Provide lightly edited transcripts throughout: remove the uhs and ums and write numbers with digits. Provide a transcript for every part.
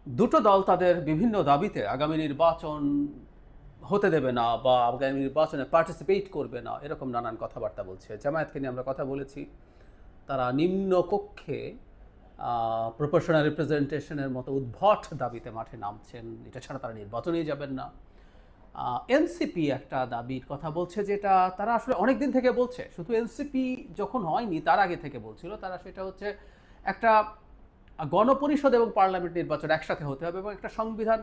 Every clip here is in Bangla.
দুটো দল তাদের বিভিন্ন দাবিতে আগামী নির্বাচন হতে দেবে না বা আগামী নির্বাচনে পার্টিসিপেট করবে না, এরকম নানান কথাবার্তা বলছে। জামায়াতকে নিয়ে আমরা কথা বলেছি, তারা নিম্ন কক্ষে প্রপোর্শনাল রিপ্রেজেন্টেশনের মতো উদ্ভট দাবিতে মাঠে নামছেন, এটা ছাড়া তারা নির্বাচনেই যাবেন না। এনসিপি একটা দাবির কথা বলছে, যেটা তারা আসলে অনেক দিন থেকে বলছে, শুধু এনসিপি যখন হয়নি তার আগে থেকে বলছিল তারা, সেটা হচ্ছে একটা গণপরিষদ এবং পার্লামেন্ট নির্বাচন একসাথে হতে হবে এবং একটা সংবিধান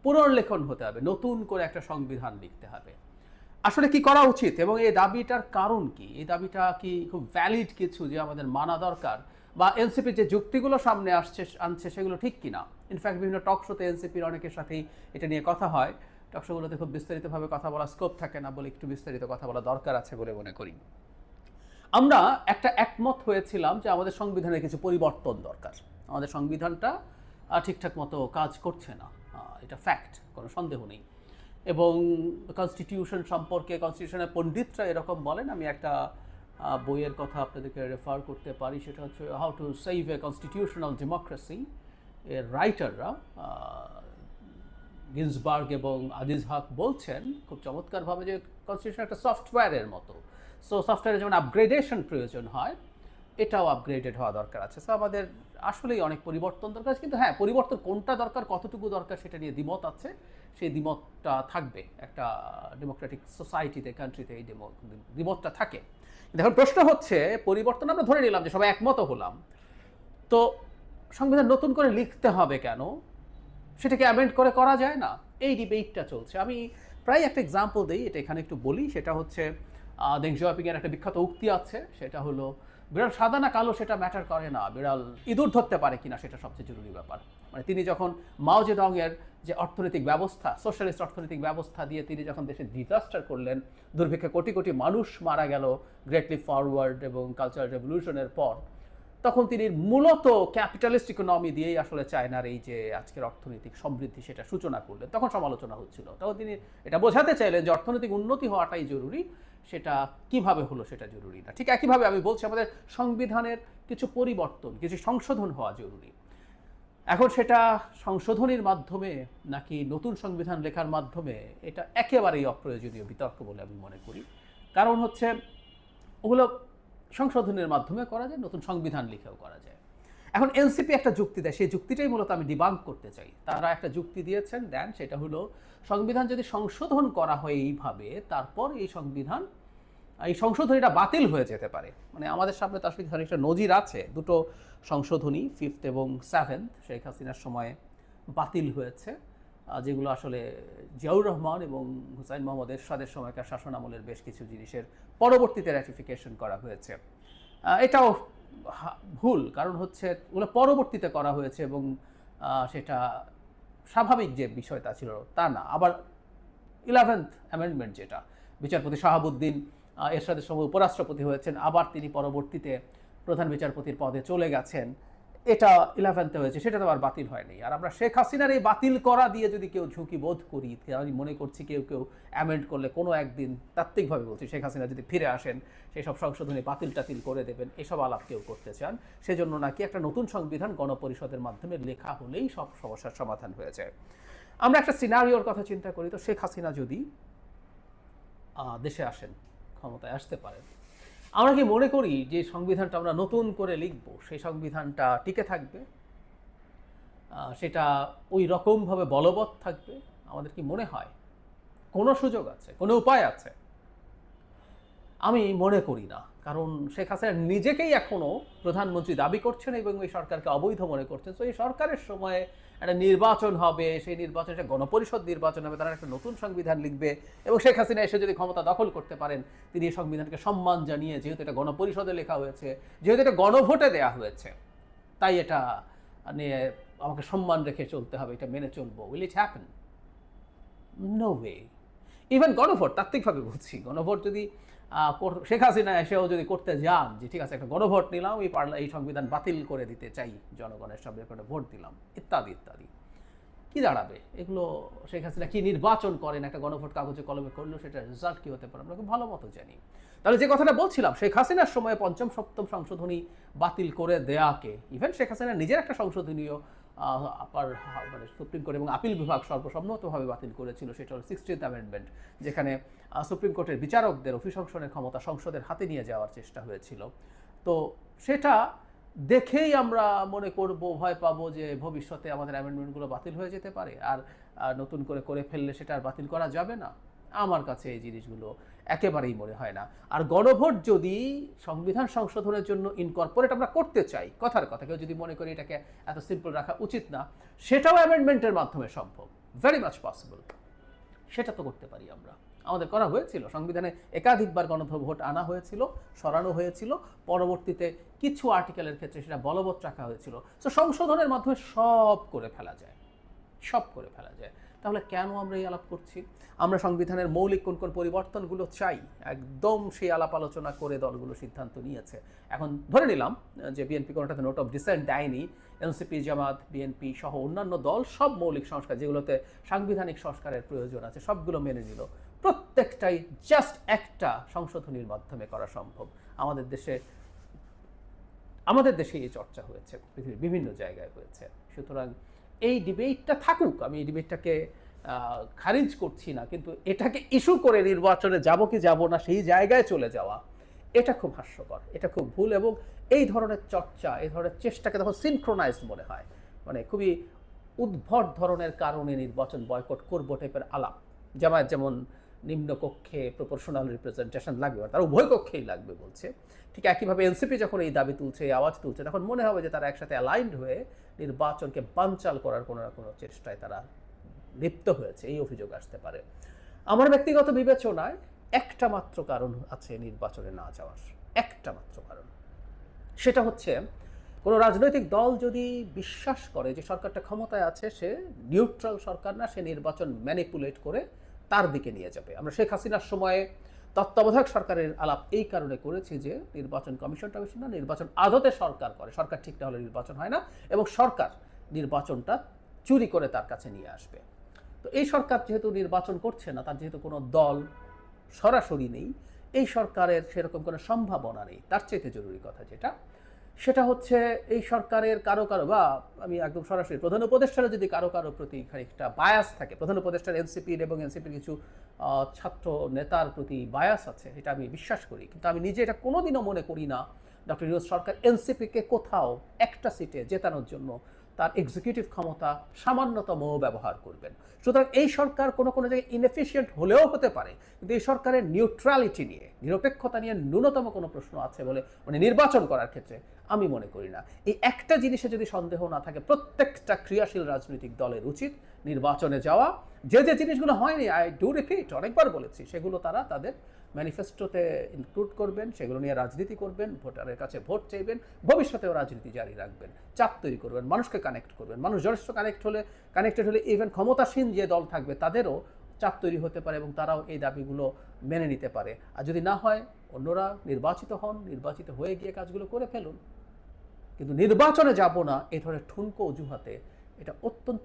পুনর্লেখন হতে হবে, নতুন করে একটা সংবিধান লিখতে হবে। আসলে কি করা উচিত এবং এই দাবিটার কারণ কি, এই দাবিটা কি খুব ভ্যালিড কিছু যে আমাদের মানা দরকার, বা এনসিপির যে যুক্তিগুলো সামনে আনছে সেগুলো ঠিক কিনা? ইনফ্যাক্ট বিভিন্ন টক শোতে এনসিপির অনেকের সাথেই এটা নিয়ে কথা হয়। টক শোগুলোতে খুব বিস্তারিতভাবে কথা বলা স্কোপ থাকে না বলে একটু বিস্তারিত কথা বলা দরকার আছে বলে মনে করি। আমরা একটা একমত হয়েছিলাম যে আমাদের সংবিধানে কিছু পরিবর্তন দরকার। আমাদের সংবিধানটা ঠিকঠাক মতো কাজ করছে না, এটা ফ্যাক্ট, কোনো সন্দেহ নেই। এবং কনস্টিটিউশন সম্পর্কে কনস্টিটিউশনের পণ্ডিতরা এরকম বলেন, আমি একটা বইয়ের কথা আপনাদেরকে রেফার করতে পারি, সেটা হচ্ছে how to save A constitutional democracy. এর রাইটাররা গিন্সবার্গ এবং আজিজ হক বলছেন খুব চমৎকারভাবে যে কনস্টিটিউশন একটা সফটওয়্যারের মতো। সো সফটওয়্যারে যেমন আপগ্রেডেশন প্রয়োজন হয়, এটাও আপগ্রেডেড হওয়া দরকার আছে। সো আমাদের আসলেই অনেক পরিবর্তন দরকার আছে, কিন্তু হ্যাঁ, পরিবর্তন কোনটা দরকার, কতটুকু দরকার, সেটা নিয়ে দ্বিমত আছে। সেই দ্বিমতটা থাকবে একটা ডেমোক্রেটিক সোসাইটিতে, কান্ট্রিতে এই দ্বিমতটা থাকে। এখন প্রশ্ন হচ্ছে, পরিবর্তন আমরা ধরে নিলাম যে সবাই একমত হলাম, তো সংবিধান নতুন করে লিখতে হবে কেন? সেটাকে অ্যামেন্ড করে করা যায় না? এই ডিবেটটা চলছে। আমি প্রায় একটা এক্সাম্পল দিই, এটা এখানে একটু বলি। সেটা হচ্ছে দেং জিওপিংয়ের একটা বিখ্যাত উক্তি আছে, সেটা হলো বিড়াল সাদা না কালো সেটা ম্যাটার করে না, বিড়াল ইঁদুর ধরতে পারে কিনা সেটা সবচেয়ে জরুরি ব্যাপার। মানে তিনি যখন মাও জেডংয়ের যে অর্থনৈতিক ব্যবস্থা, সোশ্যালিস্ট অর্থনৈতিক ব্যবস্থা দিয়ে তিনি যখন দেশে ডিজাস্টার করলেন, দুর্ভিক্ষে কোটি কোটি মানুষ মারা গেল গ্রেট লিপ ফরওয়ার্ড এবং কালচারাল রেভলিউশনের পর, তখন তিনি মূলত ক্যাপিটালিস্ট ইকোনমি দিয়েই আসলে চায়নার এই যে আজকের অর্থনৈতিক সমৃদ্ধি সেটা সূচনা করলেন। তখন সমালোচনা হচ্ছিল, তখন তিনি এটা বোঝাতে চাইলেন যে অর্থনৈতিক উন্নতি হওয়াটাই জরুরি, সেটা কিভাবে হলো সেটা জরুরি না। ঠিক একইভাবে আমি বলছি আমাদের সংবিধানের কিছু পরিবর্তন, কিছু সংশোধন হওয়া জরুরি। এখন সেটা সংশোধনীর মাধ্যমে নাকি নতুন সংবিধান লেখার মাধ্যমে, এটা একেবারেই অপ্রয়োজনীয় বিতর্ক বলে আমি মনে করি। কারণ হচ্ছে ওগুলো সংশোধনের মাধ্যমে করা যায়, নতুন সংবিধান লিখেও করা যায়। এখন এনসিপি একটা যুক্তি দেয়, সেই যুক্তিটাই মূলত আমি ডিবাঙ্ক করতে চাই। তারা একটা যুক্তি দিয়েছেন, দেন, সেটা হলো সংবিধান যদি সংশোধন করা হয় এইভাবে, তারপর এই সংশোধনীটা বাতিল হয়ে যেতে পারে। মানে আমাদের সামনে তো আসলে একটা নজির আছে, দুটো সংশোধনী 5th এবং 7th শেখ হাসিনার সময়ে বাতিল হয়েছে, যেগুলো আসলে জিয়াউর রহমান এবং হুসাইন মোহাম্মদ এরশাদের সময়কার শাসন আমলের বেশ কিছু জিনিসের পরবর্তীতে র্যাটিফিকেশন করা হয়েছে। এটাও ভুল, কারণ হচ্ছে ওগুলো পরবর্তীতে করা হয়েছে এবং সেটা স্বাভাবিক যে বিষয়টা ছিল তা না। আবার 11th অ্যামেন্ডমেন্ট, যেটা বিচারপতি শাহাবুদ্দিন এরশাদের সময় উপরাষ্ট্রপতি হয়েছেন, আবার তিনি পরবর্তীতে প্রধান বিচারপতির পদে চলে গেছেন, এটা 11th হয়েছে, সেটা তো আর বাতিল হয়নি। আর আমরা শেখ হাসিনার এই বাতিল করা দিয়ে যদি কেউ ঝুঁকি বোধ করি, আমি মনে করছি কেউ কেউ অ্যামেন্ড করলে কোনো একদিন, তাত্ত্বিকভাবে বলছি, শেখ হাসিনা যদি ফিরে আসেন সেই সব সংশোধনী বাতিল টাতিল করে দেবেন, এসব আলাপ কেউ করতে চান। সেজন্য নাকি একটা নতুন সংবিধান গণপরিষদের মাধ্যমে লেখা হলেই সব সমস্যার সমাধান হয়ে যায়। আমরা একটা সিনারিওর কথা চিন্তা করি, তো শেখ হাসিনা যদি দেশে আসেন, ক্ষমতায় আসতে পারেন, আমরা কি মনে করি যে সংবিধানটা আমরা নতুন করে লিখব, সেই সংবিধানটা টিকে থাকবে? সেটা ওই রকমভাবে বলবৎ থাকবে? আমাদের কি মনে হয় কোনো সুযোগ আছে, কোনো উপায় আছে? আমি মনে করি না। কারণ শেখ হাসিনা নিজেকেই এখনও প্রধানমন্ত্রী দাবি করছেন এবং এই সরকারকে অবৈধ মনে করছেন। তো এই সরকারের সময়ে একটা নির্বাচন হবে, সেই নির্বাচনে একটা গণপরিষদ নির্বাচন হবে, তারা একটা নতুন সংবিধান লিখবে এবং শেখ হাসিনা এসে যদি ক্ষমতা দখল করতে পারেন, তিনি এই সংবিধানকে সম্মান জানিয়ে, যেহেতু এটা গণপরিষদে লেখা হয়েছে, যেহেতু এটা গণভোটে দেওয়া হয়েছে, তাই এটা নিয়ে আমাকে সম্মান রেখে চলতে হবে, এটা মেনে চলবো। Will it happen? No way. Even গণভোট, তাত্ত্বিকভাবে বলছি, গণভোট যদি শেখ হাসিনা এসেও যদি করতে যান যে ঠিক আছে একটা গণভোট নিলাম, এই সংবিধান বাতিল করে দিতে চাই, জনগণের সামনে একটা ভোট দিলাম, ইত্যাদি ইত্যাদি, কি দাঁড়াবে এগুলো, শেখ হাসিনা কি নির্বাচন করেন একটা গণভোট কাগজে কলমে করলো, সেটার রেজাল্ট কি হতে পারে আমরা খুব ভালো মতো জানি। তাহলে যে কথাটা বলছিলাম, শেখ হাসিনার সময়ে পঞ্চম সপ্তম সংশোধনী বাতিল করে দেয়াকে ইভেন শেখ হাসিনা নিজের একটা সংশোধনীয় আপার মানে সুপ্রিম কোর্ট এবং আপিল বিভাগ সর্বসম্মতভাবে বাতিল করেছিল, সেটা হল 16th অ্যামেন্ডমেন্ট, যেখানে সুপ্রিম কোর্টের বিচারকদের অভিশংসনের ক্ষমতা সংসদের হাতে নিয়ে যাওয়ার চেষ্টা হয়েছিল। তো সেটা দেখেই আমরা মনে করব, ভয় পাবো যে ভবিষ্যতে আমাদের অ্যামেন্ডমেন্টগুলো বাতিল হয়ে যেতে পারে, আর নতুন করে করে ফেললে সেটা আর বাতিল করা যাবে না। আমার কাছে এই জিনিসগুলো একেবারেই মনে হয় না। আর গণভোট যদি সংবিধান সংশোধনের জন্য ইনকর্পোরেট আমরা করতে চাই, কথার কথা, কেউ যদি মনে করি এটাকে এত সিম্পল রাখা উচিত না, সেটাও অ্যামেন্ডমেন্টের মাধ্যমে সম্ভব, ভেরি মাচ পসিবল। সেটা তো করতে পারি আমরা, আমাদের করা হয়েছিল, সংবিধানে একাধিকবার গণভোট আনা হয়েছিল, সরানো হয়েছিল, পরবর্তীতে কিছু আর্টিকেলের ক্ষেত্রে সেটা বলবৎ রাখা হয়েছিল। তো সংশোধনের মাধ্যমে সব করে ফেলা যায়, সব করে ফেলা যায়। তাহলে কেন আমরা এই আলাপ করছি? আমরা সংবিধানের মৌলিক কোন কোন পরিবর্তনগুলো চাই, একদম সেই আলাপ আলোচনা করে দলগুলো সিদ্ধান্ত নিয়েছে। এখন ধরে নিলাম যে বিএনপি কোনোটাতে নোট অফ ডিসেন্ট দেয়নি, এনসিপি, জামাত, বিএনপি সহ অন্যান্য দল সব মৌলিক সংস্কার যেগুলোতে সাংবিধানিক সংস্কারের প্রয়োজন আছে সবগুলো মেনে নিল। প্রত্যেকটাই জাস্ট একটা সংশোধনীর মাধ্যমে করা সম্ভব। আমাদের দেশে এই চর্চা হয়েছে, পৃথিবীর বিভিন্ন জায়গায় হয়েছে। সুতরাং এই ডিবেটটা থাকুক, আমি এই ডিবেটটাকে খারিজ করছি না, কিন্তু এটাকে ইস্যু করে নির্বাচনে যাব কি যাব না সেই জায়গায় চলে যাওয়া, এটা খুব হাস্যকর, এটা খুব ভুল। এবং এই ধরনের চর্চা, এই ধরনের চেষ্টাকে তখন সিনক্রোনাইজড মনে হয়, মানে খুবই উদ্ভট ধরনের কারণে নির্বাচন বয়কট করবো টাইপের আলাপ। জামায়াত যেমন নিম্নকক্ষে প্রপোর্শনাল রিপ্রেজেন্টেশন লাগবে, তার উভয় কক্ষেই লাগবে বলছে, ঠিক একইভাবে এনসিপি যখন এই দাবি তুলছে, এই আওয়াজ তুলছে, তখন মনে হবে যে তারা একসাথে অ্যালাইন্ড হয়ে নির্বাচনকে বানচাল করার কোনো না কোনো চেষ্টায় তারা লিপ্ত হয়েছে, এই অভিযোগ আসতে পারে। আমার ব্যক্তিগত বিবেচনায় একটা মাত্র কারণ আছে নির্বাচনে না যাওয়ার, একটা মাত্র কারণ, সেটা হচ্ছে কোনো রাজনৈতিক দল যদি বিশ্বাস করে যে সরকারটা ক্ষমতায় আছে, সে নিউট্রাল সরকার না, সে নির্বাচন ম্যানিপুলেট করে তার দিকে নিয়ে যাবে। আমরা শেখ হাসিনার সময়ে তত্ত্বাবধায়ক সরকারের আলাপ এই কারণে করেছি যে নির্বাচন কমিশন না, নির্বাচন আদতে সরকার করে, সরকার ঠিক না হলে নির্বাচন হয় না, এবং সরকার নির্বাচনটা চুরি করে তার কাছে নিয়ে আসবে। তো এই সরকার যেহেতু নির্বাচন করছে না, তার যেহেতু কোনো দল সরাসরি নেই, এই সরকারের সেরকম কোনো সম্ভাবনা নেই। তার চাইতে জরুরি কথা সেটা হচ্ছে এই সরকারের কারো বা আমি একদম সরাসরি প্রধান উপদেষ্টারও যদি কারো প্রতি খানিকটা বায়াস থাকে, প্রধান উপদেষ্টার এনসিপির এবং এনসিপির কিছু ছাত্র নেতার প্রতি বায়াস আছে, এটা আমি বিশ্বাস করি, কিন্তু আমি নিজে এটা কোনোদিনও মনে করি না ডক্টর ইউনূস সরকার এনসিপিকে কোথাও একটা সিটে জেতানোর জন্য তার এক্সিকিউটিভ ক্ষমতা সামান্যতম ব্যবহার করবেন। সুতরাং এই সরকার কোনো কোনো জায়গায় ইনএফিশিয়েন্ট হলেও হতে পারে, কিন্তু এই সরকারের নিউট্রালিটি নিয়ে, নিরপেক্ষতা নিয়ে ন্যূনতম কোনো প্রশ্ন আছে বলে মানে নির্বাচন করার ক্ষেত্রে আমি মনে করি না। এই একটা জিনিসে যদি সন্দেহ না থাকে, প্রত্যেকটা ক্রিয়াশীল রাজনৈতিক দলের উচিত নির্বাচনে যাওয়া। যে যে জিনিসগুলো হয়নি, আই ডু রিপিট, অনেকবার বলেছি, সেগুলো তারা তাদের ম্যানিফেস্টোতে ইনক্লুড করবেন, সেগুলো নিয়ে রাজনীতি করবেন, ভোটারের কাছে ভোট চাইবেন, ভবিষ্যতেও রাজনীতি জারি রাখবেন, চাপ তৈরি করবেন, মানুষকে কানেক্ট করবেন। মানুষ যথেষ্ট কানেক্টেড হলে ইভেন ক্ষমতাসীন যে দল থাকবে তাদেরও চাপ তৈরি হতে পারে এবং তারাও এই দাবিগুলো মেনে নিতে পারে। আর যদি না হয়, অন্যরা নির্বাচিত হন, নির্বাচিত হয়ে গিয়ে কাজগুলো করে ফেলুন, কিন্তু নির্বাচনে যাব না এই ধরনের ঠুনকো অজুহাতে এটা অত্যন্ত